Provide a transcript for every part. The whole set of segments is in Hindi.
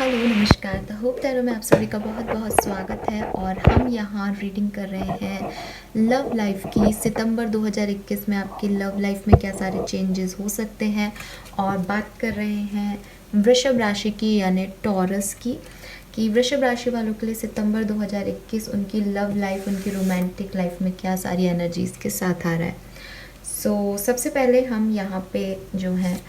हेलो नमस्कार। द होप टैरो में आप सभी का बहुत बहुत स्वागत है और हम यहाँ रीडिंग कर रहे हैं लव लाइफ की। सितंबर 2021 में आपकी लव लाइफ में क्या सारे चेंजेस हो सकते हैं और बात कर रहे हैं वृषभ राशि की यानी टॉरस की कि वृषभ राशि वालों के लिए सितंबर 2021 उनकी लव लाइफ, उनकी रोमांटिक लाइफ में क्या सारी एनर्जीज़ के साथ आ रहा है। सबसे पहले हम यहाँ पे जो है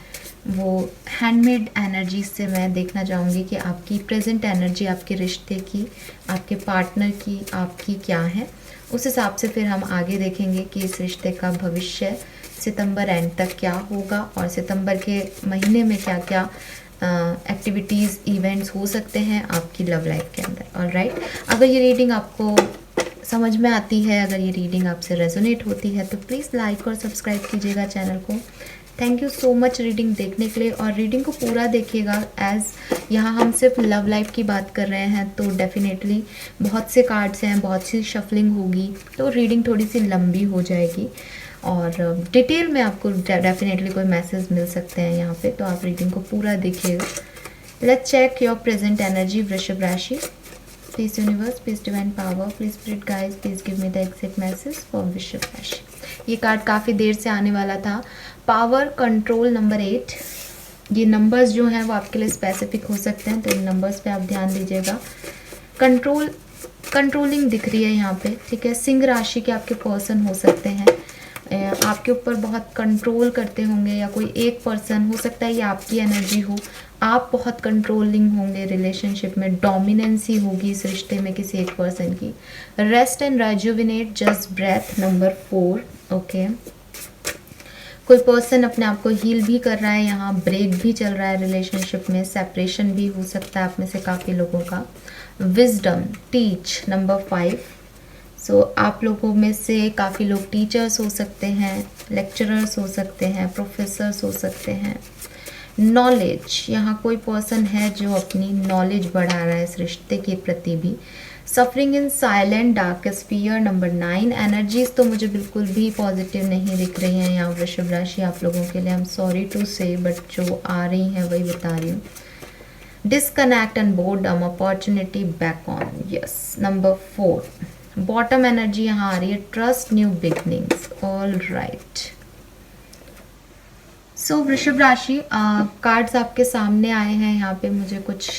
वो हैंडमेड एनर्जी से मैं देखना चाहूँगी कि आपकी प्रेजेंट एनर्जी, आपके रिश्ते की, आपके पार्टनर की, आपकी क्या है। उस हिसाब से फिर हम आगे देखेंगे कि इस रिश्ते का भविष्य सितंबर एंड तक क्या होगा और सितंबर के महीने में क्या क्या एक्टिविटीज़, इवेंट्स हो सकते हैं आपकी लव लाइफ के अंदर। ऑलराइट, अगर ये रीडिंग आपको समझ में आती है, अगर ये रीडिंग आपसे रेजोनेट होती है तो प्लीज़ लाइक और सब्सक्राइब कीजिएगा चैनल को। Thank you so much reading देखने के लिए और रीडिंग को पूरा देखिएगा। एज यहाँ हम सिर्फ लव लाइफ की बात कर रहे हैं तो डेफिनेटली बहुत से कार्ड्स हैं, बहुत सी शफलिंग होगी तो रीडिंग थोड़ी सी लंबी हो जाएगी और डिटेल में आपको डेफिनेटली कोई मैसेज मिल सकते हैं यहाँ पे, तो आप रीडिंग को पूरा देखिएगा। Let's check your present energy वृषभ राशि। Please universe, please divine power, please spirit guides, please give me the exact message for वृषभ राशि। ये कार्ड काफ़ी देर से आने वाला था। Power, control, number 8। ये नंबर्स जो हैं वो आपके लिए स्पेसिफिक हो सकते हैं तो इन नंबर्स पे आप ध्यान दीजिएगा। कंट्रोलिंग दिख रही है यहाँ पे, ठीक है। सिंह राशि के आपके पर्सन हो सकते हैं, आपके ऊपर बहुत कंट्रोल करते होंगे या कोई एक पर्सन हो सकता है, ये आपकी एनर्जी हो। आप बहुत कंट्रोलिंग होंगे रिलेशनशिप में, डोमिनेंसी होगी इस रिश्ते में किसी एक पर्सन की। Rest and rejuvenate, just breathe, number 4। Okay, कोई पर्सन अपने आप को हील भी कर रहा है, यहाँ ब्रेक भी चल रहा है रिलेशनशिप में, सेपरेशन भी हो सकता है आप में से काफ़ी लोगों का। Wisdom, teach, number 5। आप लोगों में से काफ़ी लोग टीचर्स हो सकते हैं, लेक्चरर्स हो सकते हैं, प्रोफेसर्स हो सकते हैं। नॉलेज, यहाँ कोई पर्सन है जो अपनी नॉलेज बढ़ा रहा है इस रिश्ते के प्रति भी। Suffering in silent, darkest fear, number 9। Energies तो मुझे बिल्कुल भी पॉजिटिव नहीं दिख रही हैं यहाँ वृषभ राशि आप लोगों के लिए। आई एम सॉरी टू से, बट जो आ रही हैं वही बता रही हूँ। Disconnect and boredom, opportunity back on, yes, number 4। Bottom energy यहाँ आ रही है, trust, new beginnings. All right, वृषभ राशि कार्ड्स आपके सामने आए हैं यहाँ पे। मुझे कुछ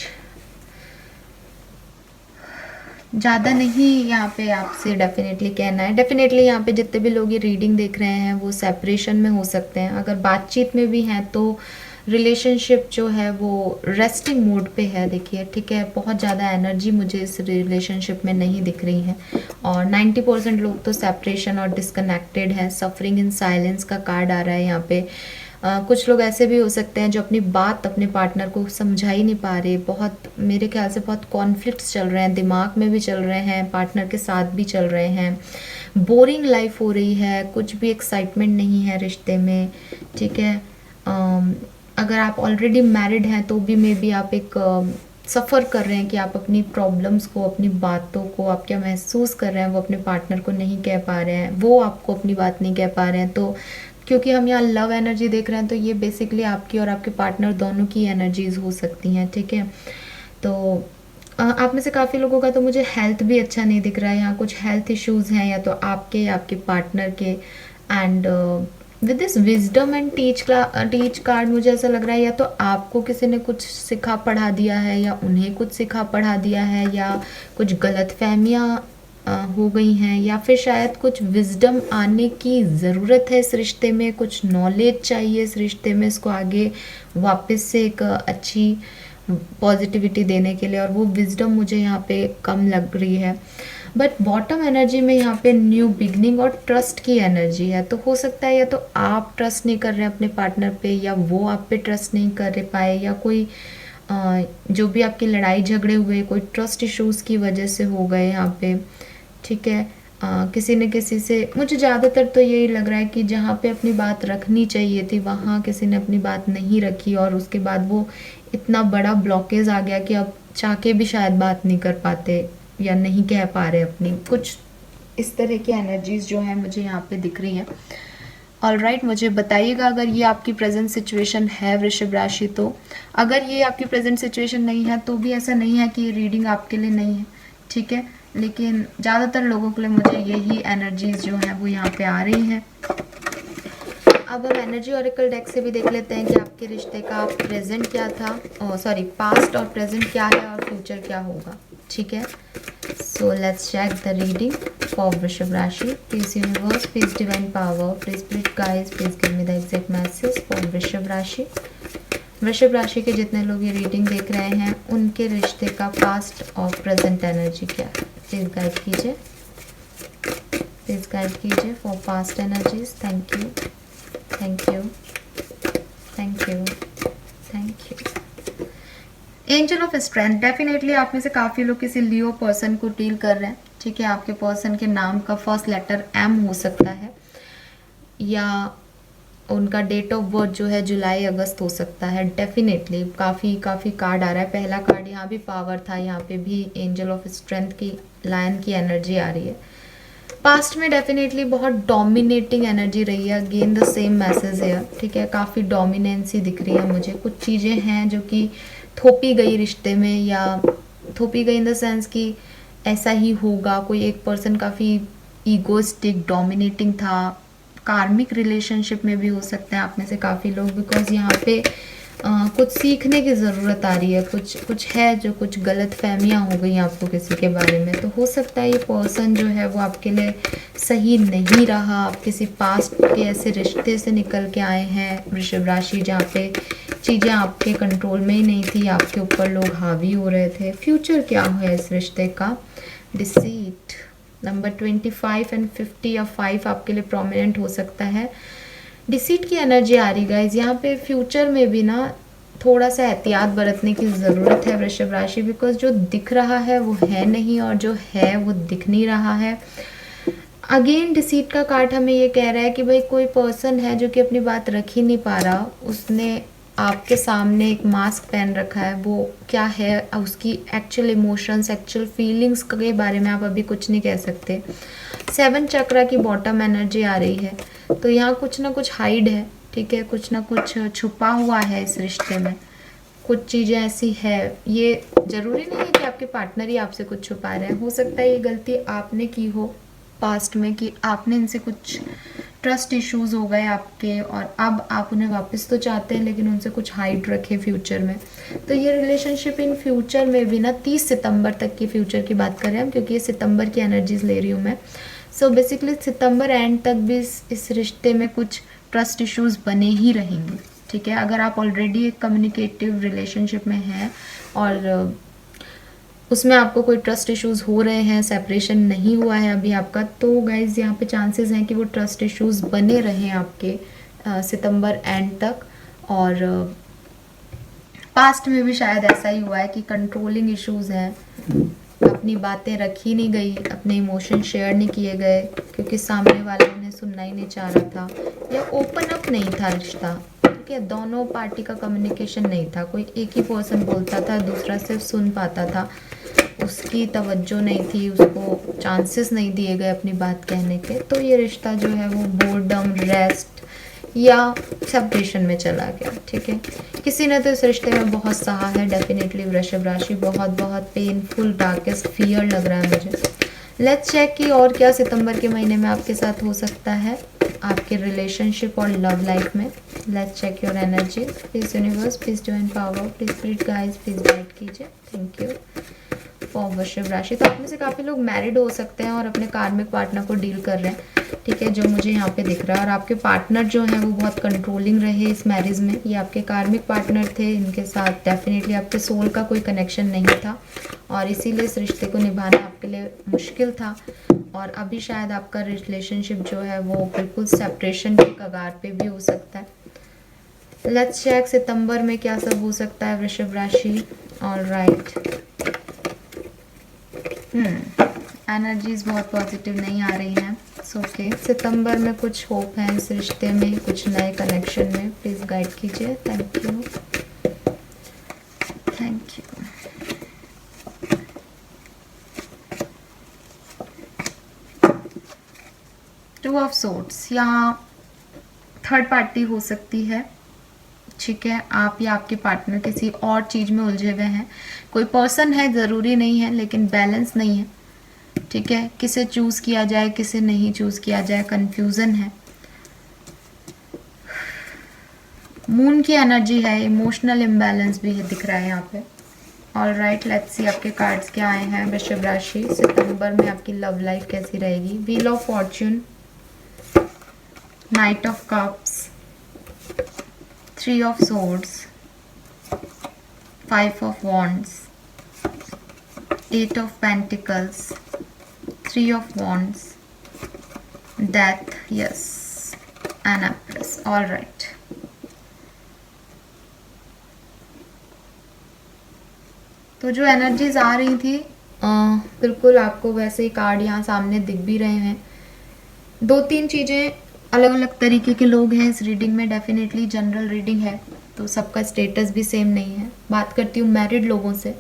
ज़्यादा नहीं यहाँ पे आपसे डेफिनेटली कहना है। डेफिनेटली यहाँ पे जितने भी लोग ये रीडिंग देख रहे हैं वो सेपरेशन में हो सकते हैं, अगर बातचीत में भी हैं तो रिलेशनशिप जो है वो रेस्टिंग मोड पे है। देखिए, ठीक है, बहुत ज़्यादा एनर्जी मुझे इस रिलेशनशिप में नहीं दिख रही है और 90% लोग तो सेपरेशन और डिस्कनेक्टेड हैं। सफरिंग इन साइलेंस का कार्ड आ रहा है यहाँ पे। कुछ लोग ऐसे भी हो सकते हैं जो अपनी बात अपने पार्टनर को समझा ही नहीं पा रहे। बहुत, मेरे ख्याल से बहुत कॉन्फ्लिक्ट्स चल रहे हैं, दिमाग में भी चल रहे हैं, पार्टनर के साथ भी चल रहे हैं। बोरिंग लाइफ हो रही है, कुछ भी एक्साइटमेंट नहीं है रिश्ते में, ठीक है। अगर आप ऑलरेडी मैरिड हैं तो भी मे बी आप एक सफ़र कर रहे हैं कि आप अपनी प्रॉब्लम्स को, अपनी बातों को, आप क्या महसूस कर रहे हैं वो अपने पार्टनर को नहीं कह पा रहे हैं, वो आपको अपनी बात नहीं कह पा रहे हैं। तो क्योंकि हम यहाँ लव एनर्जी देख रहे हैं तो ये बेसिकली आपकी और आपके पार्टनर दोनों की एनर्जीज हो सकती हैं, ठीक है। तो आप में से काफ़ी लोगों का तो मुझे हेल्थ भी अच्छा नहीं दिख रहा है, यहाँ कुछ हेल्थ इश्यूज़ हैं या तो आपके या आपके पार्टनर के। And with this wisdom and teach card मुझे ऐसा लग रहा है या तो आपको किसी ने कुछ सिखा पढ़ा दिया है या उन्हें कुछ सिखा पढ़ा दिया है या कुछ गलतफहमियाँ हो गई हैं या फिर शायद कुछ विजडम आने की ज़रूरत है इस रिश्ते में, कुछ नॉलेज चाहिए इस रिश्ते में इसको आगे वापस से एक अच्छी पॉजिटिविटी देने के लिए, और वो विजडम मुझे यहाँ पे कम लग रही है। बट बॉटम एनर्जी में यहाँ पे न्यू बिगनिंग और ट्रस्ट की एनर्जी है। तो हो सकता है या तो आप ट्रस्ट नहीं कर रहे हैं अपने पार्टनर पे या वो आप पे ट्रस्ट नहीं कर पाए या कोई जो भी आपकी लड़ाई झगड़े हुए कोई ट्रस्ट इश्यूज़ की वजह से हो गए यहाँ पे, ठीक है। किसी न किसी से, मुझे ज़्यादातर तो यही लग रहा है कि जहाँ पे अपनी बात रखनी चाहिए थी वहाँ किसी ने अपनी बात नहीं रखी और उसके बाद वो इतना बड़ा ब्लॉकेज आ गया कि अब चाह के भी शायद बात नहीं कर पाते या नहीं कह पा रहे अपनी। कुछ इस तरह की एनर्जीज जो है मुझे यहाँ पे दिख रही हैं। ऑलराइट, मुझे बताइएगा अगर ये आपकी प्रेजेंट सिचुएशन है वृषभ राशि तो। अगर ये आपकी प्रेजेंट सिचुएशन नहीं है तो भी ऐसा नहीं है कि ये रीडिंग आपके लिए नहीं है, ठीक है, लेकिन ज़्यादातर लोगों के लिए मुझे यही एनर्जीज जो हैं वो यहाँ पे आ रही हैं। अब हम एनर्जी ऑरेकल डेक से भी देख लेते हैं कि आपके रिश्ते का प्रेजेंट क्या था, सॉरी पास्ट और प्रेजेंट क्या है और फ्यूचर क्या होगा, ठीक है। So let's check the reading for Vrishab Rashi. Please universe, please divine power, please spirit guides, please give me the exact message for Vrishab Rashi. वृषभ राशि के जितने लोग ये रीडिंग देख रहे हैं उनके रिश्ते का पास्ट और प्रेजेंट एनर्जी क्या है, प्लीज गाइड कीजिए, प्लीज गाइड कीजिए for past energies. Thank you, thank you, thank you, thank you. Angel of strength, definitely आप में से काफ़ी लोग किसी लियो पर्सन को डील कर रहे हैं, ठीक है। आपके पर्सन के नाम का फर्स्ट लेटर एम हो सकता है या उनका डेट ऑफ बर्थ जो है जुलाई अगस्त हो सकता है। डेफिनेटली काफ़ी कार्ड आ रहा है। पहला कार्ड यहाँ भी पावर था, यहाँ पे भी एंजल ऑफ स्ट्रेंथ की लायन की एनर्जी आ रही है। पास्ट में डेफिनेटली बहुत डोमिनेटिंग एनर्जी रही है, अगेन द सेम मैसेज है, ठीक है। काफ़ी डोमिनेंसी दिख रही है मुझे। कुछ चीज़ें हैं जो कि थोपी गई रिश्ते में, या थोपी गई इन द सेंस कि ऐसा ही होगा। कोई एक पर्सन काफ़ी ईगोइस्टिक डोमिनेटिंग था। कार्मिक रिलेशनशिप में भी हो सकते हैं आप में से काफ़ी लोग, बिकॉज यहाँ पे कुछ सीखने की ज़रूरत आ रही है। कुछ है जो कुछ गलत फहमियाँ हो गई आपको किसी के बारे में, तो हो सकता है ये पर्सन जो है वो आपके लिए सही नहीं रहा। आप किसी पास्ट के ऐसे रिश्ते से निकल के आए हैं वृषभ राशि, जहाँ पे चीज़ें आपके कंट्रोल में ही नहीं थी, आपके ऊपर लोग हावी हो रहे थे। फ्यूचर क्या है इस रिश्ते का, डिसीट। नंबर 25 एंड 50 या 5 आपके लिए प्रोमिनेंट हो सकता है। डिसीट की एनर्जी आ रही गाइज यहाँ पे। फ्यूचर में भी ना थोड़ा सा एहतियात बरतने की ज़रूरत है वृषभ राशि, बिकॉज जो दिख रहा है वो है नहीं और जो है वो दिख नहीं रहा है। अगेन डिसीट का कार्ड हमें ये कह रहा है कि भाई कोई पर्सन है जो कि अपनी बात रख ही नहीं पा रहा। उसने आपके सामने एक मास्क पहन रखा है, वो क्या है, उसकी एक्चुअल इमोशंस, एक्चुअल फीलिंग्स के बारे में आप अभी कुछ नहीं कह सकते। 7 चक्रा की बॉटम एनर्जी आ रही है, तो यहाँ कुछ ना कुछ हाइड है, ठीक है, कुछ ना कुछ छुपा हुआ है इस रिश्ते में। कुछ चीज़ें ऐसी है, ये ज़रूरी नहीं है कि आपके पार्टनर ही आपसे कुछ छुपा रहे हैं। हो सकता है ये गलती आपने की हो पास्ट में कि आपने इनसे कुछ ट्रस्ट इश्यूज हो गए आपके, और अब आप उन्हें वापस तो चाहते हैं लेकिन उनसे कुछ हाइड रखे फ्यूचर में। तो ये रिलेशनशिप इन फ्यूचर में भी ना 30 सितंबर तक की फ्यूचर की बात कर रहे हैं हम, क्योंकि ये सितंबर की एनर्जीज ले रही हूँ मैं। सो बेसिकली सितंबर एंड तक भी इस रिश्ते में कुछ ट्रस्ट इश्यूज बने ही रहेंगे, ठीक है। अगर आप ऑलरेडी एक कम्युनिकेटिव रिलेशनशिप में हैं और उसमें आपको कोई ट्रस्ट इश्यूज हो रहे हैं, सेपरेशन नहीं हुआ है अभी आपका, तो गाइज यहाँ पे चांसेस हैं कि वो ट्रस्ट इश्यूज बने रहें आपके सितंबर एंड तक। और पास्ट में भी शायद ऐसा ही हुआ है कि कंट्रोलिंग इश्यूज हैं, अपनी बातें रखी नहीं गई, अपने इमोशन शेयर नहीं किए गए क्योंकि सामने वाले ने सुनना ही नहीं चाह रहा था, या ओपन अप नहीं था रिश्ता, ठीक है। दोनों पार्टी का कम्युनिकेशन नहीं था, कोई एक ही पर्सन बोलता था, दूसरा सिर्फ सुन पाता था, उसकी तवज्जो नहीं थी, उसको चांसेस नहीं दिए गए अपनी बात कहने के। तो ये रिश्ता जो है वो बोर्डम, रेस्ट या सेपरेशन में चला गया, ठीक है। किसी ने तो इस रिश्ते में बहुत सहा है डेफिनेटली वृषभ राशि, बहुत पेनफुल डार्केस्ट फियर लग रहा है मुझे। लेट्स चेक कि और क्या सितंबर के महीने में आपके साथ हो सकता है आपके रिलेशनशिप और लव लाइफ में। Let's check your energy, please universe, please divine power, please spirit guides, please guide कीजिए। थैंक यू फॉर वृषभ राशि। तो आप में से काफ़ी लोग मैरिड हो सकते हैं और अपने कार्मिक पार्टनर को डील कर रहे हैं, ठीक है, जो मुझे यहाँ पे दिख रहा है। और आपके पार्टनर जो हैं वो बहुत कंट्रोलिंग रहे इस मैरिज में। ये आपके कार्मिक पार्टनर थे, इनके साथ डेफिनेटली आपके सोल का कोई कनेक्शन नहीं था और इसीलिए इस रिश्ते को निभाना आपके लिए मुश्किल था। और अभी शायद आपका रिलेशनशिप जो है वो बिल्कुल सेपरेशन के कगार पे भी हो सकता है। लेट्स चेक सितंबर में क्या सब हो सकता है वृषभ राशि। ऑलराइट, एनर्जीज बहुत पॉजिटिव नहीं आ रही हैं। ओके, सितंबर में कुछ होप है इस रिश्ते में, कुछ नए कनेक्शन में। प्लीज गाइड कीजिए। Thank you, thank you. Two of swords, यहाँ थर्ड पार्टी हो सकती है, ठीक है। आप या आपके पार्टनर किसी और चीज़ में उलझे हुए हैं। कोई पर्सन है, ज़रूरी नहीं है, लेकिन बैलेंस नहीं है, ठीक है। किसे चूज़ किया जाए, किसे नहीं चूज़ किया जाए, कन्फ्यूज़न है। मून की एनर्जी है, इमोशनल इम्बैलेंस भी है, दिख रहा है यहाँ पे। ऑलराइट, लेट्स सी आपके कार्ड्स क्या आए हैं वृषभ राशि। सितंबर में आपकी लव लाइफ कैसी रहेगी। Wheel of Fortune, night of cups, 3 of swords, 5 of wands, 8 of pentacles, 3 of wands, death, yes, and empress. Alright, तो जो एनर्जीज आ रही थी बिल्कुल आपको वैसे ही कार्ड यहाँ सामने दिख भी रहे हैं। 2-3 चीज़ें, अलग अलग तरीके के लोग हैं इस रीडिंग में। डेफिनेटली जनरल रीडिंग है तो सबका स्टेटस भी सेम नहीं है। बात करती हूँ मैरिड लोगों से।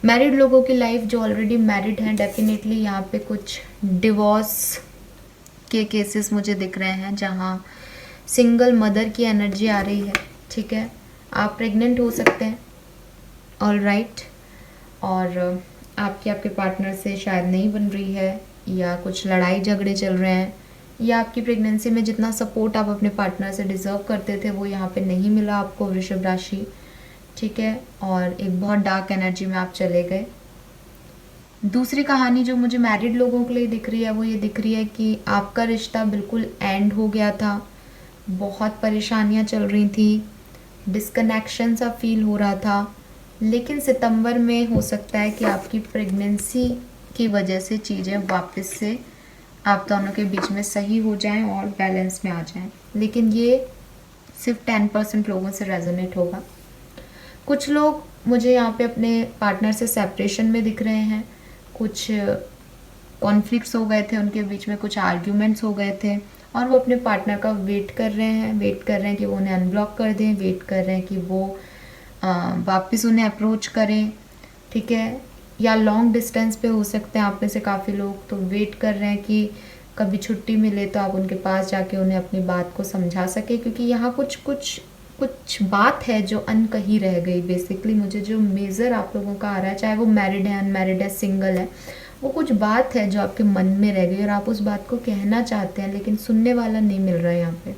मैरिड लोगों की लाइफ जो ऑलरेडी मैरिड हैं, डेफिनेटली यहाँ पे कुछ डिवोर्स के केसेस मुझे दिख रहे हैं, जहाँ सिंगल मदर की एनर्जी आ रही है, ठीक है। आप प्रेग्नेंट हो सकते हैं, ऑलराइट, और आपके पार्टनर से शायद नहीं बन रही है, या कुछ लड़ाई झगड़े चल रहे हैं, या आपकी प्रेगनेंसी में जितना सपोर्ट आप अपने पार्टनर से डिज़र्व करते थे वो यहाँ पे नहीं मिला आपको वृषभ राशि, ठीक है। और एक बहुत डार्क एनर्जी में आप चले गए। दूसरी कहानी जो मुझे मैरिड लोगों के लिए दिख रही है वो ये दिख रही है कि आपका रिश्ता बिल्कुल एंड हो गया था, बहुत परेशानियाँ चल रही थी, डिस्कनेक्शन सा फील हो रहा था, लेकिन सितंबर में हो सकता है कि आपकी प्रेगनेंसी की वजह से चीज़ें वापस से आप दोनों के बीच में सही हो जाएं और बैलेंस में आ जाएं। लेकिन ये सिर्फ 10% लोगों से रेजोनेट होगा। कुछ लोग मुझे यहाँ पे अपने पार्टनर से सेपरेशन में दिख रहे हैं। कुछ कॉन्फ्लिक्ट्स हो गए थे उनके बीच में, कुछ आर्ग्यूमेंट्स हो गए थे, और वो अपने पार्टनर का वेट कर रहे हैं कि वो उन्हें अनब्लॉक कर दें, वेट कर रहे हैं कि वो वापस उन्हें अप्रोच करें, ठीक है। या लॉन्ग डिस्टेंस पे हो सकते हैं आप में से काफ़ी लोग, तो वेट कर रहे हैं कि कभी छुट्टी मिले तो आप उनके पास जाके उन्हें अपनी बात को समझा सके, क्योंकि यहाँ कुछ बात है जो अनकही रह गई। बेसिकली मुझे जो मेजर आप लोगों का आ रहा है, चाहे वो मैरिड है, अनमैरिड है, सिंगल है, वो कुछ बात है जो आपके मन में रह गई और आप उस बात को कहना चाहते हैं, लेकिन सुनने वाला नहीं मिल रहा है यहाँ पे,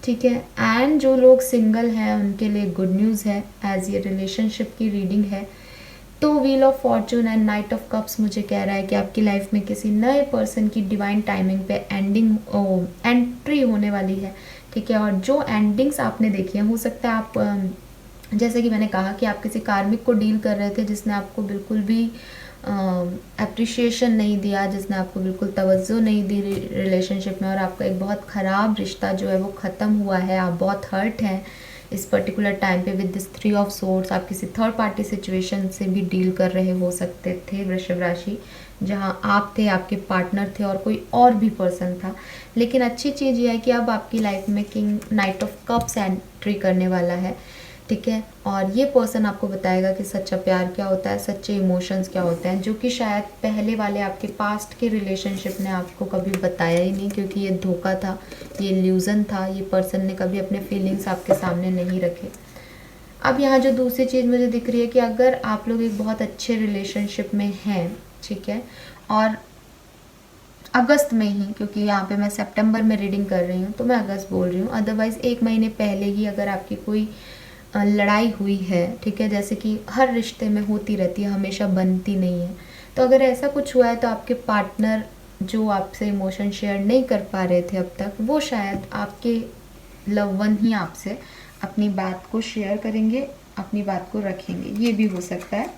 ठीक है। एंड जो लोग सिंगल हैं उनके लिए गुड न्यूज़ है, एज ये रिलेशनशिप की रीडिंग है। तो wheel of Fortune and night of cups मुझे कह रहा है कि आपकी लाइफ में किसी नए पर्सन की डिवाइन टाइमिंग पे एंट्री होने वाली है, ठीक है। और जो एंडिंग्स आपने देखी हैं, हो सकता है आप जैसे कि मैंने कहा कि आप किसी कार्मिक को डील कर रहे थे जिसने आपको बिल्कुल भी अप्रिशिएशन नहीं दिया, जिसने आपको बिल्कुल तवज्जो नहीं दी रिलेशनशिप में, और आपका एक बहुत ख़राब रिश्ता जो है वो ख़त्म हुआ है। आप बहुत हर्ट हैं इस पर्टिकुलर टाइम पे विद दिस 3 ऑफ सोर्ड्स। आप किसी थर्ड पार्टी सिचुएशन से भी डील कर रहे हो सकते थे वृषभ राशि, जहाँ आप थे, आपके पार्टनर थे और कोई और भी पर्सन था। लेकिन अच्छी चीज़ ये है कि अब आपकी लाइफ में king night of cups entry करने वाला है, ठीक है। और ये पर्सन आपको बताएगा कि सच्चा प्यार क्या होता है, सच्चे इमोशंस क्या होते हैं, जो कि शायद पहले वाले आपके पास्ट के रिलेशनशिप ने आपको कभी बताया ही नहीं, क्योंकि ये धोखा था, ये इल्यूज़न था। ये पर्सन ने कभी अपने फीलिंग्स आपके सामने नहीं रखे। अब यहाँ जो दूसरी चीज़ मुझे दिख रही है कि अगर आप लोग एक बहुत अच्छे रिलेशनशिप में हैं, ठीक है, और अगस्त में ही, क्योंकि यहाँ पे मैं सितंबर में रीडिंग कर रही हूँ तो मैं अगस्त बोल रही हूँ, अदरवाइज़ 1 महीने पहले ही अगर आपकी कोई लड़ाई हुई है, ठीक है, जैसे कि हर रिश्ते में होती रहती है, हमेशा बनती नहीं है, तो अगर ऐसा कुछ हुआ है तो आपके पार्टनर जो आपसे इमोशन शेयर नहीं कर पा रहे थे अब तक, वो शायद आपके लव वन ही आपसे अपनी बात को शेयर करेंगे, अपनी बात को रखेंगे। ये भी हो सकता है,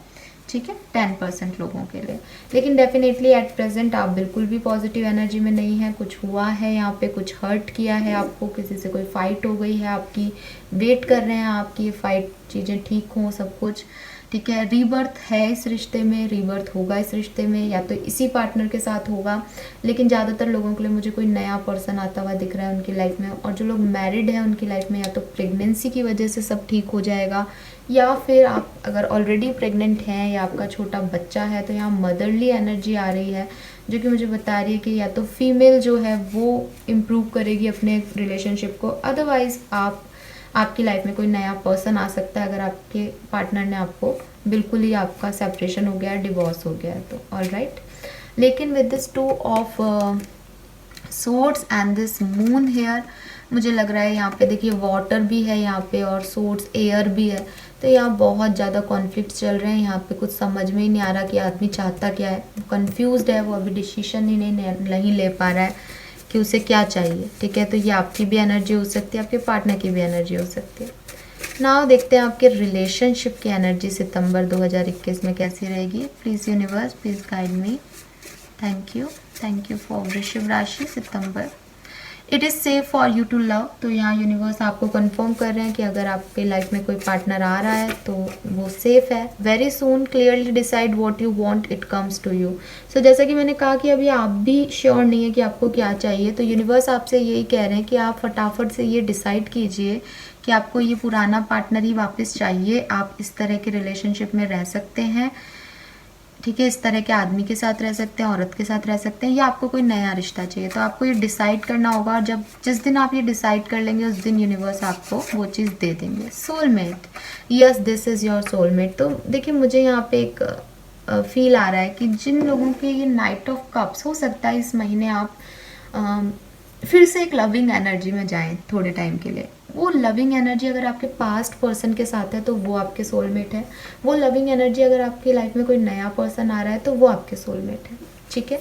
ठीक है, 10% लोगों के लिए। लेकिन डेफिनेटली एट प्रेजेंट आप बिल्कुल भी पॉजिटिव एनर्जी में नहीं है। कुछ हुआ है यहाँ पे, कुछ हर्ट किया है आपको, किसी से कोई फाइट हो गई है आपकी, वेट कर रहे हैं आपकी ये फाइट, चीज़ें ठीक हों, सब कुछ ठीक है। रीबर्थ है इस रिश्ते में, रीबर्थ होगा इस रिश्ते में, या तो इसी पार्टनर के साथ होगा, लेकिन ज़्यादातर लोगों के लिए मुझे कोई नया पर्सन आता हुआ दिख रहा है उनकी लाइफ में। और जो लोग मैरिड हैं उनकी लाइफ में या तो प्रेगनेंसी की वजह से सब ठीक हो जाएगा, या फिर आप अगर ऑलरेडी प्रेग्नेंट हैं या आपका छोटा बच्चा है तो यहाँ मदरली एनर्जी आ रही है, जो कि मुझे बता रही है कि या तो फीमेल जो है वो इम्प्रूव करेगी अपने रिलेशनशिप को, अदरवाइज़ आपकी लाइफ में कोई नया पर्सन आ सकता है अगर आपके पार्टनर ने आपको बिल्कुल ही आपका सेपरेशन हो गया है, डिवोर्स हो गया है तो। ऑल राइट, लेकिन with this 2 of swords and this moon here, मुझे लग रहा है यहाँ पे देखिए वाटर भी है यहाँ पे और सोर्ड्स एयर भी है, तो यहाँ बहुत ज़्यादा कॉन्फ्लिक्ट चल रहे हैं। यहाँ पे कुछ समझ में ही नहीं आ रहा कि आदमी चाहता क्या है, कंफ्यूज्ड है, वो अभी डिसीजन ही नहीं ले पा रहा है कि उसे क्या चाहिए। ठीक है, तो ये आपकी भी एनर्जी हो सकती है, आपके पार्टनर की भी एनर्जी हो सकती है। नाउ देखते हैं आपके रिलेशनशिप की एनर्जी सितंबर 2021 में कैसी रहेगी। Please universe, please guide me. Thank you for वृषभ राशि सितंबर। It is safe for you to love, तो यहाँ यूनिवर्स आपको कंफर्म कर रहे हैं कि अगर आपके लाइफ में कोई पार्टनर आ रहा है तो वो सेफ है। Very soon clearly decide what you want, it comes to you. So जैसा कि मैंने कहा कि अभी आप भी श्योर नहीं है कि आपको क्या चाहिए, तो यूनिवर्स आपसे यही कह रहे हैं कि आप फटाफट से ये डिसाइड कीजिए कि आपको ये पुराना पार्टनर ही वापस चाहिए। आप इस तरह के रिलेशनशिप में रह सकते हैं, ठीक है, इस तरह के आदमी के साथ रह सकते हैं, औरत के साथ रह सकते हैं, या आपको कोई नया रिश्ता चाहिए। तो आपको ये डिसाइड करना होगा, और जिस दिन आप ये डिसाइड कर लेंगे उस दिन यूनिवर्स आपको वो चीज़ दे देंगे। Soulmate, yes this is your soulmate. तो देखिए मुझे यहाँ पे एक फील आ रहा है कि जिन लोगों के ये नाइट ऑफ कप्स, हो सकता है इस महीने आप फिर से एक लविंग एनर्जी में जाएं थोड़े टाइम के लिए। वो लविंग एनर्जी अगर आपके पास्ट पर्सन के साथ है तो वो आपके सोलमेट है। वो लविंग एनर्जी अगर आपकी लाइफ में कोई नया पर्सन आ रहा है तो वो आपके सोलमेट है। ठीक है,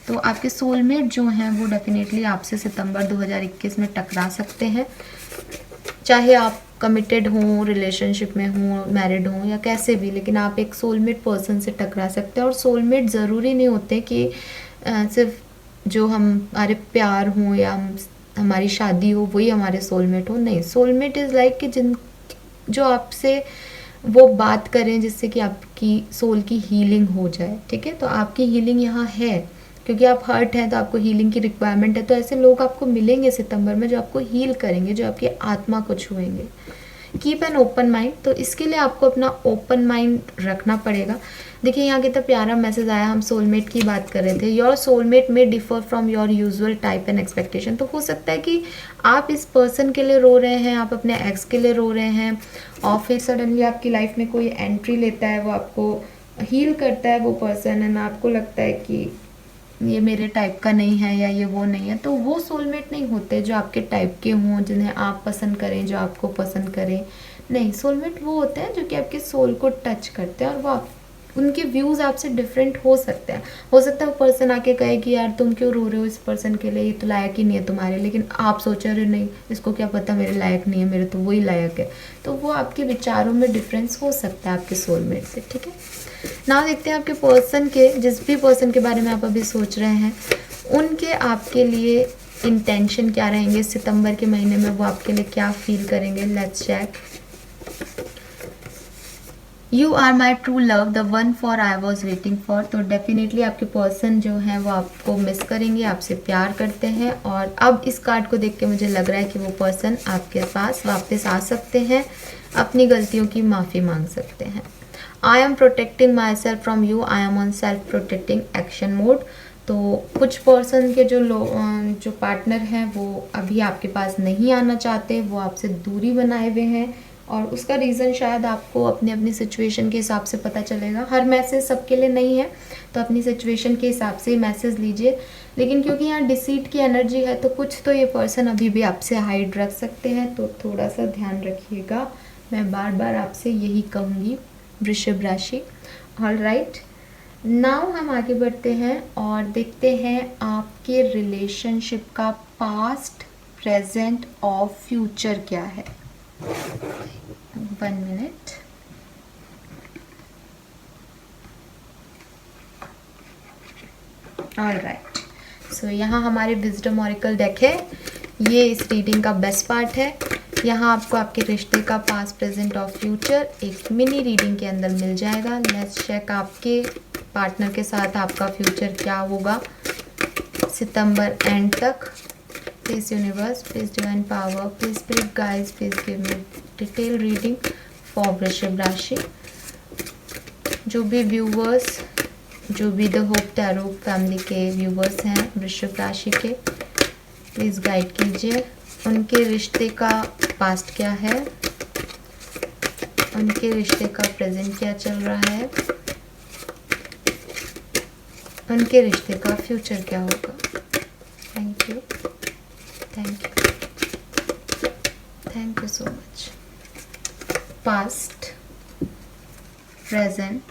तो आपके सोलमेट जो हैं वो डेफिनेटली आपसे सितंबर 2021 में टकरा सकते हैं, चाहे आप कमिटेड हों, रिलेशनशिप में हों, मैरिड हों या कैसे भी, लेकिन आप एक सोलमेट पर्सन से टकरा सकते हैं। और सोलमेट ज़रूरी नहीं होते कि सिर्फ जो हमारे प्यार हों या हमारी शादी हो वही हमारे सोलमेट हो, नहीं। सोलमेट इज़ लाइक कि जो आपसे वो बात करें जिससे कि आपकी सोल की हीलिंग हो जाए। ठीक है, तो आपकी हीलिंग यहाँ है क्योंकि आप हर्ट हैं तो आपको हीलिंग की रिक्वायरमेंट है, तो ऐसे लोग आपको मिलेंगे सितंबर में जो आपको हील करेंगे, जो आपकी आत्मा को छुएंगे। कीप एन ओपन माइंड, तो इसके लिए आपको अपना ओपन माइंड रखना पड़ेगा। देखिए यहाँ कितना प्यारा मैसेज आया, हम सोलमेट की बात कर रहे थे। योर सोलमेट में differ from your usual type and expectation. तो हो सकता है कि आप इस पर्सन के लिए रो रहे हैं, आप अपने एक्स के लिए रो रहे हैं, और फिर सडनली आपकी लाइफ में कोई एंट्री लेता है, वो आपको हील करता है वो पर्सन, एंड आपको लगता है कि ये मेरे टाइप का नहीं है या ये वो नहीं है। तो वो सोलमेट नहीं होते जो आपके टाइप के हों, जिन्हें आप पसंद करें, जो आपको पसंद करें। नहीं, सोलमेट वो होते हैं जो कि आपके सोल को टच करते हैं, और वो उनके व्यूज़ आपसे डिफरेंट हो सकते हैं। हो सकता है वो पर्सन आके कहे कि यार तुम क्यों रो रहे हो इस पर्सन के लिए, ये तो लायक ही नहीं है तुम्हारे, लेकिन आप सोच रहे हो नहीं इसको क्या पता मेरे लायक नहीं है, मेरे तो वही लायक है। तो वो आपके विचारों में डिफरेंस हो सकता है आपके सोलमेट से। ठीक है, ना देखते हैं आपके पर्सन के, जिस भी पर्सन के बारे में आप अभी सोच रहे हैं, उनके आपके लिए इंटेंशन क्या रहेंगे सितंबर के महीने में, वो आपके लिए क्या फील करेंगे। Let's check. You are my true love, the one for I was waiting for. तो डेफिनेटली आपके पर्सन जो हैं वो आपको मिस करेंगे, आपसे प्यार करते हैं, और अब इस कार्ड को देख के मुझे लग रहा है कि वो पर्सन आपके पास वापस आ सकते हैं, अपनी गलतियों की माफ़ी मांग सकते हैं। I am protecting my self from you, I am on self protecting action mode. तो कुछ पर्सन के जो पार्टनर हैं वो अभी आपके पास नहीं आना चाहते, वो आपसे दूरी बनाए हुए हैं, और उसका रीज़न शायद आपको अपनी अपनी सिचुएशन के हिसाब से पता चलेगा। हर मैसेज सबके लिए नहीं है, तो अपनी सिचुएशन के हिसाब से मैसेज लीजिए। लेकिन क्योंकि यहाँ डिसीट की एनर्जी है तो कुछ तो ये पर्सन अभी भी आपसे हाइड रख सकते हैं, तो थोड़ा सा ध्यान रखिएगा। मैं बार बार आपसे यही कहूँगी वृषभ राशि। ऑल राइट, नाउ हम आगे बढ़ते हैं और देखते हैं आपके रिलेशनशिप का पास्ट, प्रेजेंट और फ्यूचर क्या है। 1 मिनट। ऑल राइट, सो यहाँ हमारे विजडम ऑरिकल डेक है, ये इस रीडिंग का बेस्ट पार्ट है। यहाँ आपको आपके रिश्ते का पास्ट, प्रेजेंट और फ्यूचर एक मिनी रीडिंग के अंदर मिल जाएगा। लेट्स चेक आपके पार्टनर के साथ आपका फ्यूचर क्या होगा सितंबर एंड तक। Please universe, please divine power, please spirit guides, please give me detail reading for वृषभ राशि। जो भी व्यूवर्स जो भी द होप टैरो फैमिली के व्यूवर्स हैं वृश्चिक राशि के, प्लीज़ गाइड कीजिए। उनके रिश्ते का पास्ट क्या है, उनके रिश्ते का प्रेजेंट क्या चल रहा है, उनके रिश्ते का फ्यूचर क्या होगा। Thank you, thank you, thank you so much. Past, present,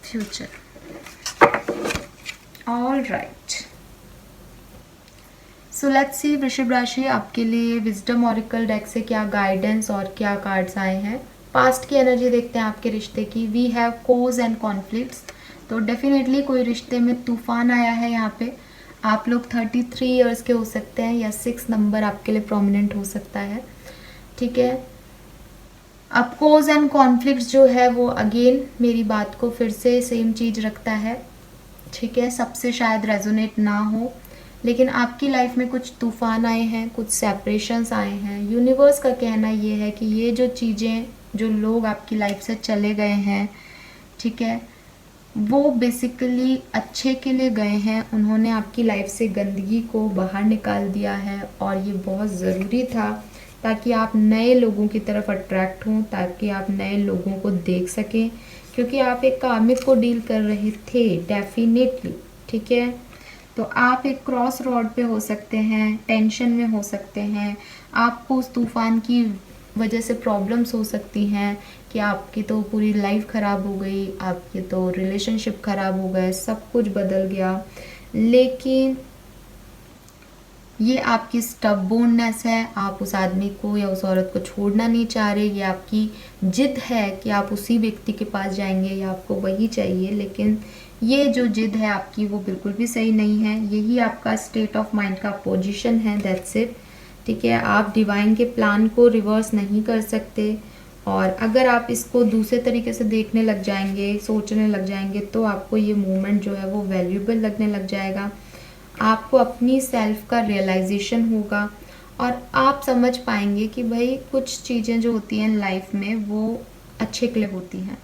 future, all right. So let's see वृषभ राशि आपके लिए विजडम ऑरिकल डेक से क्या गाइडेंस और क्या कार्ड्स आए हैं। पास्ट की एनर्जी देखते हैं आपके रिश्ते की। We have chaos and conflicts, तो डेफिनेटली कोई रिश्ते में तूफान आया है यहाँ पे। आप लोग 33 इयर्स के हो सकते हैं या 6 नंबर आपके लिए प्रोमिनेंट हो सकता है, ठीक है। अब कोज एंड कॉन्फ्लिक्ट्स जो है वो अगेन मेरी बात को फिर से सेम चीज़ रखता है, ठीक है। सबसे शायद रेजोनेट ना हो, लेकिन आपकी लाइफ में कुछ तूफान आए हैं, कुछ सेपरेशंस आए हैं। यूनिवर्स का कहना ये है कि ये जो चीज़ें, जो लोग आपकी लाइफ से चले गए हैं, ठीक है, वो बेसिकली अच्छे के लिए गए हैं। उन्होंने आपकी लाइफ से गंदगी को बाहर निकाल दिया है और ये बहुत ज़रूरी था ताकि आप नए लोगों की तरफ अट्रैक्ट हों, ताकि आप नए लोगों को देख सकें, क्योंकि आप एक कार्मिक को डील कर रहे थे डेफिनेटली, ठीक है। तो आप एक क्रॉस रोड पे हो सकते हैं, टेंशन में हो सकते हैं, आपको उस तूफान की वजह से प्रॉब्लम्स हो सकती हैं कि आपकी तो पूरी लाइफ ख़राब हो गई, आपके तो रिलेशनशिप ख़राब हो गए, सब कुछ बदल गया। लेकिन ये आपकी स्टबबोर्ननेस है, आप उस आदमी को या उस औरत को छोड़ना नहीं चाह रहे। ये आपकी जिद है कि आप उसी व्यक्ति के पास जाएंगे या आपको वही चाहिए, लेकिन ये जो जिद है आपकी वो बिल्कुल भी सही नहीं है। यही आपका स्टेट ऑफ माइंड का पोजीशन है, दैट्स इट, ठीक है। आप डिवाइन के प्लान को रिवर्स नहीं कर सकते, और अगर आप इसको दूसरे तरीके से देखने लग जाएंगे, सोचने लग जाएंगे, तो आपको ये मोमेंट जो है वो वैल्यूएबल लगने लग जाएगा। आपको अपनी सेल्फ का रियलाइजेशन होगा और आप समझ पाएंगे कि भाई कुछ चीज़ें जो होती हैं लाइफ में वो अच्छे के लिए होती हैं,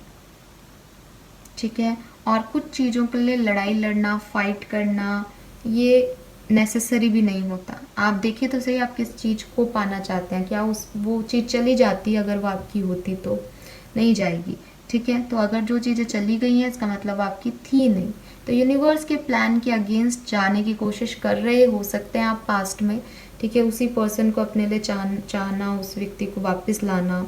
ठीक है। और कुछ चीज़ों के लिए लड़ाई लड़ना, फाइट करना, ये नेसेसरी भी नहीं होता। आप देखिए तो सही, आप किस चीज़ को पाना चाहते हैं, क्या उस वो चीज़ चली जाती अगर वो आपकी होती तो? नहीं जाएगी, ठीक है। तो अगर जो चीज़ें चली गई हैं इसका मतलब आपकी थी नहीं। तो यूनिवर्स के प्लान के अगेंस्ट जाने की कोशिश कर रहे हो सकते हैं आप पास्ट में, ठीक है। उसी पर्सन को अपने लिए चाहना, उस व्यक्ति को वापस लाना,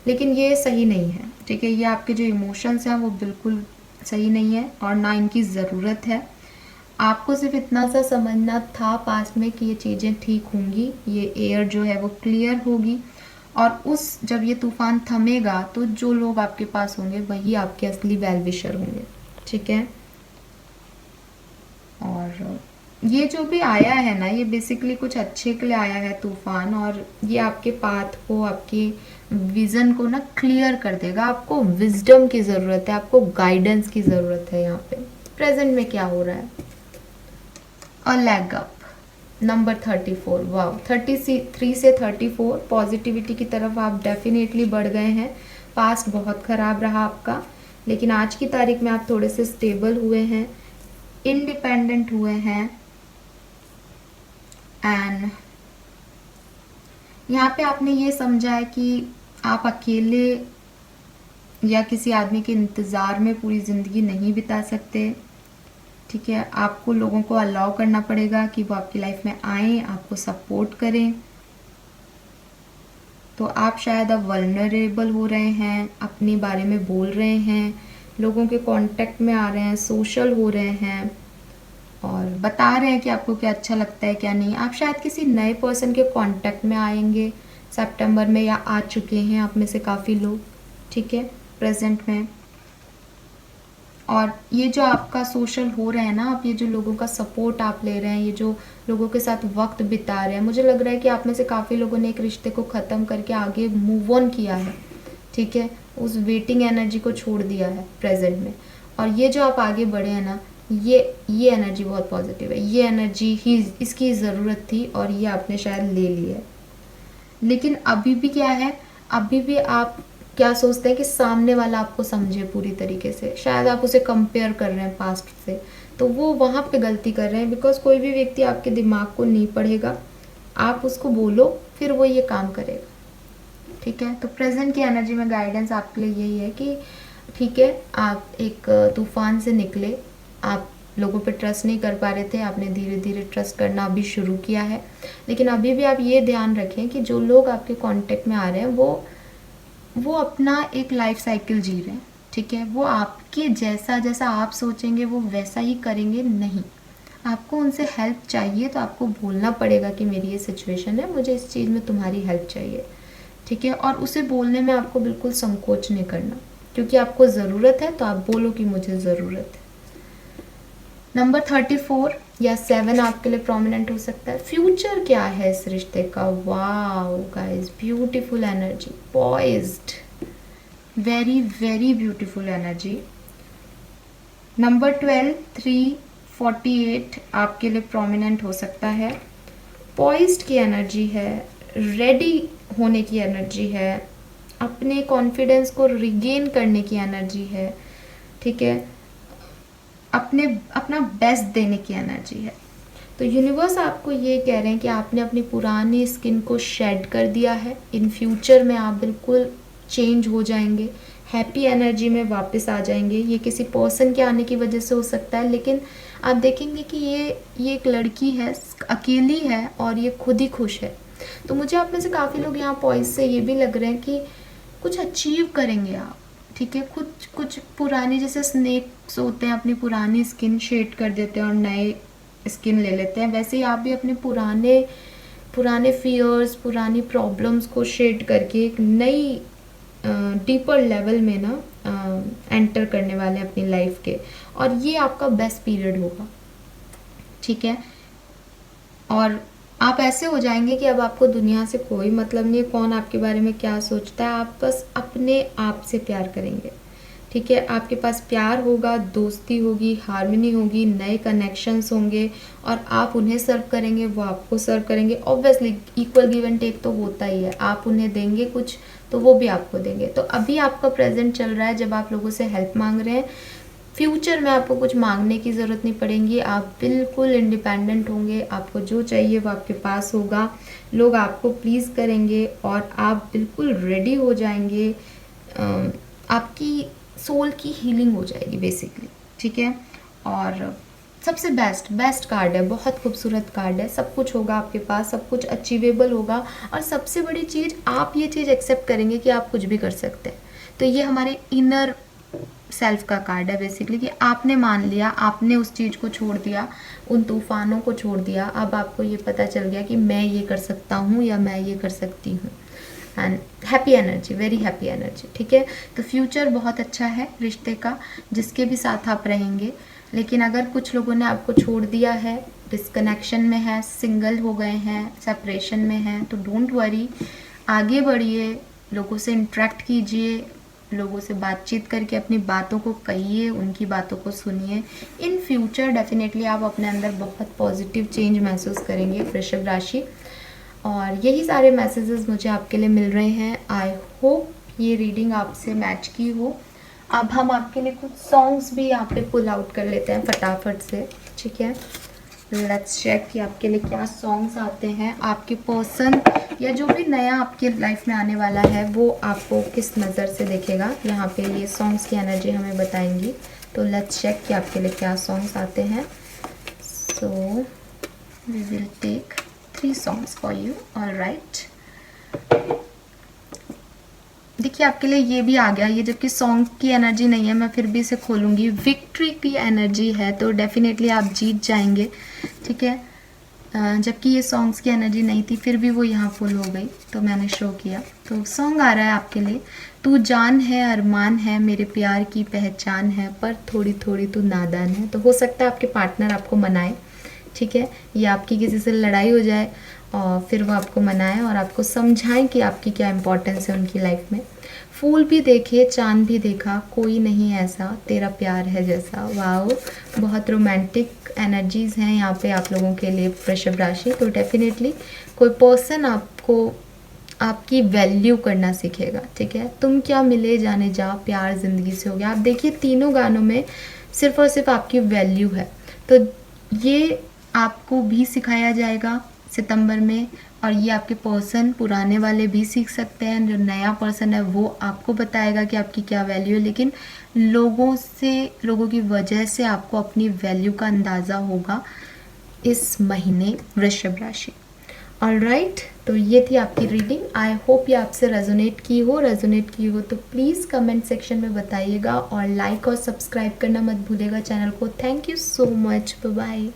लेकिन ये सही नहीं है, ठीक है। ये आपके जो इमोशंस हैं वो बिल्कुल सही नहीं है और ना इनकी ज़रूरत है। आपको सिर्फ इतना सा समझना था पास्ट में कि ये चीज़ें ठीक होंगी, ये एयर जो है वो क्लियर होगी, और उस जब ये तूफान थमेगा तो जो लोग आपके पास होंगे वही आपके असली वेल विशर होंगे, ठीक है। और ये जो भी आया है ना, ये बेसिकली कुछ अच्छे के लिए आया है तूफान, और ये आपके पाथ को, आपकी विज़न को ना क्लियर कर देगा। आपको विजडम की ज़रूरत है, आपको गाइडेंस की ज़रूरत है। यहाँ पे प्रेजेंट में क्या हो रहा है? अ लैग अप, नंबर 34, वाह, 33 से 34 पॉजिटिविटी की तरफ आप डेफिनेटली बढ़ गए हैं। पास्ट बहुत ख़राब रहा आपका, लेकिन आज की तारीख में आप थोड़े से स्टेबल हुए हैं, इंडिपेंडेंट हुए हैं, एंड यहाँ पे आपने ये समझा है कि आप अकेले या किसी आदमी के इंतज़ार में पूरी ज़िंदगी नहीं बिता सकते, ठीक है। आपको लोगों को अलाउ करना पड़ेगा कि वो आपकी लाइफ में आए, आपको सपोर्ट करें। तो आप शायद अब वल्नरेबल हो रहे हैं, अपने बारे में बोल रहे हैं, लोगों के कांटेक्ट में आ रहे हैं, सोशल हो रहे हैं और बता रहे हैं कि आपको क्या अच्छा लगता है क्या नहीं। आप शायद किसी नए पर्सन के कांटेक्ट में आएंगे सितंबर में, या आ चुके हैं आप में से काफ़ी लोग, ठीक है, प्रेजेंट में। और ये जो आपका सोशल हो रहा है ना, आप ये जो लोगों का सपोर्ट आप ले रहे हैं, ये जो लोगों के साथ वक्त बिता रहे हैं, मुझे लग रहा है कि आप में से काफ़ी लोगों ने एक रिश्ते को ख़त्म करके आगे मूव ऑन किया है, ठीक है। उस वेटिंग एनर्जी को छोड़ दिया है प्रेजेंट में, और ये जो आप आगे बढ़े हैं ना, ये एनर्जी बहुत पॉजिटिव है। ये एनर्जी ही इसकी ज़रूरत थी और ये आपने शायद ले ली है। लेकिन अभी भी क्या है, अभी भी आप क्या सोचते हैं कि सामने वाला आपको समझे पूरी तरीके से, शायद आप उसे कंपेयर कर रहे हैं पास्ट से, तो वो वहाँ पे गलती कर रहे हैं। बिकॉज कोई भी व्यक्ति आपके दिमाग को नहीं पढ़ेगा, आप उसको बोलो फिर वो ये काम करेगा, ठीक है। तो प्रेजेंट की एनर्जी में गाइडेंस आपके लिए यही है कि ठीक है, आप एक तूफान से निकले, आप लोगों पे ट्रस्ट नहीं कर पा रहे थे, आपने धीरे धीरे ट्रस्ट करना अभी शुरू किया है। लेकिन अभी भी आप ये ध्यान रखें कि जो लोग आपके कांटेक्ट में आ रहे हैं वो अपना एक लाइफ साइकिल जी रहे हैं, ठीक है। वो आपके जैसा जैसा आप सोचेंगे वो वैसा ही करेंगे नहीं। आपको उनसे हेल्प चाहिए तो आपको बोलना पड़ेगा कि मेरी ये सिचुएशन है, मुझे इस चीज़ में तुम्हारी हेल्प चाहिए, ठीक है। और उसे बोलने में आपको बिल्कुल संकोच नहीं करना, क्योंकि आपको ज़रूरत है तो आप बोलो कि मुझे ज़रूरत है। नंबर 34 या 7 आपके लिए प्रोमिनेंट हो सकता है। फ्यूचर क्या है इस रिश्ते का? Wow guys, beautiful energy, poised, very very beautiful energy. Number 12 348 आपके लिए प्रोमिनेंट हो सकता है। पॉइज्ड की एनर्जी है, रेडी होने की एनर्जी है, अपने कॉन्फिडेंस को रिगेन करने की एनर्जी है, ठीक है, अपना बेस्ट देने की एनर्जी है। तो यूनिवर्स आपको ये कह रहे हैं कि आपने अपनी पुरानी स्किन को शेड कर दिया है, इन फ्यूचर में आप बिल्कुल चेंज हो जाएंगे, हैप्पी एनर्जी में वापस आ जाएंगे। ये किसी पर्सन के आने की वजह से हो सकता है, लेकिन आप देखेंगे कि ये एक लड़की है, अकेली है और ये खुद ही खुश है। तो मुझे आप में से काफ़ी लोग यहाँ पॉइंट से ये भी लग रहे हैं कि कुछ अचीव करेंगे आप, ठीक है। कुछ पुरानी, जैसे स्नेक्स होते हैं अपनी पुरानी स्किन शेड कर देते हैं और नए स्किन ले लेते हैं, वैसे ही आप भी अपने पुराने फियर्स, पुरानी प्रॉब्लम्स को शेड करके एक नई डीपर लेवल में ना एंटर करने वाले हैं अपनी लाइफ के, और ये आपका बेस्ट पीरियड होगा, ठीक है। और आप ऐसे हो जाएंगे कि अब आपको दुनिया से कोई मतलब नहीं है, कौन आपके बारे में क्या सोचता है, आप बस अपने आप से प्यार करेंगे, ठीक है। आपके पास प्यार होगा, दोस्ती होगी, हार्मनी होगी, नए कनेक्शंस होंगे और आप उन्हें सर्व करेंगे, वो आपको सर्व करेंगे। Obviously equal give and take तो होता ही है, आप उन्हें देंगे कुछ तो वो भी आपको देंगे। तो अभी आपका प्रेजेंट चल रहा है जब आप लोगों से हेल्प मांग रहे हैं। फ्यूचर में आपको कुछ मांगने की ज़रूरत नहीं पड़ेगी, आप बिल्कुल इंडिपेंडेंट होंगे, आपको जो चाहिए वो आपके पास होगा, लोग आपको प्लीज़ करेंगे और आप बिल्कुल रेडी हो जाएंगे, आपकी सोल की हीलिंग हो जाएगी बेसिकली, ठीक है। और सबसे बेस्ट कार्ड है, बहुत खूबसूरत कार्ड है, सब कुछ होगा आपके पास, सब कुछ अचीवेबल होगा, और सबसे बड़ी चीज़ आप ये चीज़ एक्सेप्ट करेंगे कि आप कुछ भी कर सकते हैं। तो ये हमारे इनर सेल्फ का कार्ड है बेसिकली, कि आपने मान लिया, आपने उस चीज़ को छोड़ दिया, उन तूफानों को छोड़ दिया, अब आपको ये पता चल गया कि मैं ये कर सकता हूँ या मैं ये कर सकती हूँ। And happy energy, very happy energy, ठीक है। तो फ्यूचर बहुत अच्छा है रिश्ते का, जिसके भी साथ आप रहेंगे। लेकिन अगर कुछ लोगों ने आपको छोड़ दिया है, डिस्कनेक्शन में है, सिंगल हो गए हैं, सेपरेशन में हैं, तो डोंट वरी, आगे बढ़िए, लोगों से इंटरेक्ट कीजिए, लोगों से बातचीत करके अपनी बातों को कहिए, उनकी बातों को सुनिए। इन फ्यूचर डेफिनेटली आप अपने अंदर बहुत पॉजिटिव चेंज महसूस करेंगे वृषभ राशि। और यही सारे मैसेजेस मुझे आपके लिए मिल रहे हैं। आई होप ये रीडिंग आपसे मैच की हो। अब हम आपके लिए कुछ सॉन्ग्स भी यहाँ पे पुल आउट कर लेते हैं फटाफट से, ठीक है। लेट्स चेक कि आपके लिए क्या सॉन्ग्स आते हैं। आपके पर्सन या जो भी नया आपके लाइफ में आने वाला है वो आपको किस नज़र से देखेगा, यहाँ पे ये सॉन्ग्स की एनर्जी हमें बताएंगी। तो लेट्स चेक कि आपके लिए क्या सॉन्ग्स आते हैं। So we will take 3 songs for you, alright. देखिए आपके लिए ये भी आ गया, ये जबकि सॉन्ग की एनर्जी नहीं है, मैं फिर भी इसे खोलूँगी। विक्ट्री की एनर्जी है, तो डेफिनेटली आप जीत जाएंगे, ठीक है। जबकि ये सॉन्ग्स की एनर्जी नहीं थी, फिर भी वो यहाँ फुल हो गई, तो मैंने शो किया। तो सॉन्ग आ रहा है आपके लिए। तू जान है, अरमान है, मेरे प्यार की पहचान है, पर थोड़ी थोड़ी तू नादान है। तो हो सकता है आपके पार्टनर आपको मनाए, ठीक है, या आपकी किसी से लड़ाई हो जाए और फिर वो आपको मनाएं और आपको समझाएं कि आपकी क्या इम्पोर्टेंस है उनकी लाइफ में। फूल भी देखे, चांद भी देखा, कोई नहीं ऐसा, तेरा प्यार है जैसा। वाओ, बहुत रोमांटिक एनर्जीज़ हैं यहाँ पे आप लोगों के लिए वृषभ राशि। तो डेफिनेटली कोई पर्सन आपको आपकी वैल्यू करना सीखेगा, ठीक है। तुम क्या मिले जाने जा, प्यार ज़िंदगी से हो गया। आप देखिए तीनों गानों में सिर्फ और सिर्फ आपकी वैल्यू है। तो ये आपको भी सिखाया जाएगा सितंबर में, और ये आपके पर्सन पुराने वाले भी सीख सकते हैं। जो नया पर्सन है वो आपको बताएगा कि आपकी क्या वैल्यू है, लेकिन लोगों की वजह से आपको अपनी वैल्यू का अंदाज़ा होगा इस महीने वृषभ राशि। ऑलराइट, तो ये थी आपकी रीडिंग। आई होप ये आपसे रेजोनेट की हो तो प्लीज़ कमेंट सेक्शन में बताइएगा, और लाइक और सब्सक्राइब करना मत भूलिएगा चैनल को। Thank you so much, bye bye.